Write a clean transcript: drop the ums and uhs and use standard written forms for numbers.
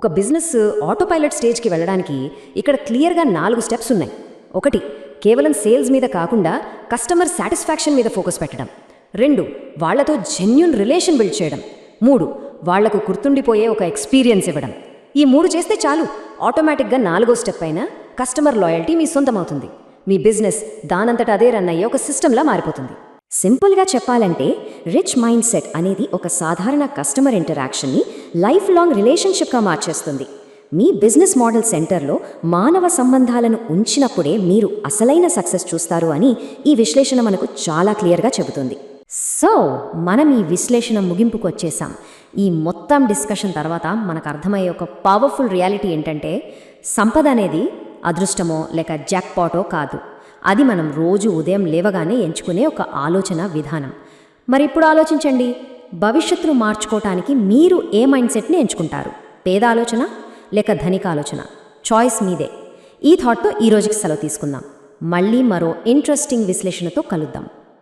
ఒక business autopilot స్టేజ్కి వెళ్ళడానికి ఇక్కడ క్లియర్గా 4 స్టెప్స్ ఉన్నాయి. 1. కేవలం సేల్స్ మీద కాకుండా కస్టమర్ సాటిస్ఫాక్షన్ మీద ఫోకస్ పెట్టడం. 2. వాళ్లతో జెన్యూన్ రిలేషన్ బిల్డ్ చేయడం. 3. వాళ్లకు గుర్తుండిపోయే ఒక ఎక్స్పీరియన్స్ ఇవ్వడం. ఈ 3 చేస్తే చాలు, ఆటోమేటిక్గా 4వ స్టెప్ అయిన కస్టమర్ లాయల్టీ మీ సొంతమవుతుంది. మీ బిజినెస్ దానంతట అదే రన్ అయ్యే ఒక సిస్టంలా మారిపోతుంది. సింపుల్గా చెప్పాలంటే రిచ్ మైండ్ సెట్ అనేది ఒక సాధారణ కస్టమర్ ఇంటరాక్షన్ని లైఫ్ లాంగ్ రిలేషన్షిప్గా మార్చేస్తుంది. మీ బిజినెస్ మోడల్ సెంటర్లో మానవ సంబంధాలను ఉంచినప్పుడే మీరు అసలైన సక్సెస్ చూస్తారు అని ఈ విశ్లేషణ మనకు చాలా క్లియర్గా చెబుతుంది. సో మనం ఈ విశ్లేషణ ముగింపుకు వచ్చేసాం. ఈ మొత్తం డిస్కషన్ తర్వాత మనకు అర్థమయ్యే ఒక పవర్ఫుల్ రియాలిటీ ఏంటంటే సంపద అనేది అదృష్టమో లేక జాక్పాటో కాదు. అది మనం రోజు ఉదయం లేవగానే ఎంచుకునే ఒక ఆలోచన విధానం. మరి ఇప్పుడు ఆలోచించండి, భవిష్యత్తును మార్చుకోవటానికి మీరు ఏ మైండ్ సెట్ని ఎంచుకుంటారు? పేద ఆలోచన లేక ధనిక ఆలోచన? చాయిస్ మీదే. ఈ థాట్తో ఈ రోజుకి సెలవు తీసుకుందాం. మళ్ళీ మరో ఇంట్రెస్టింగ్ విశ్లేషణతో కలుద్దాం.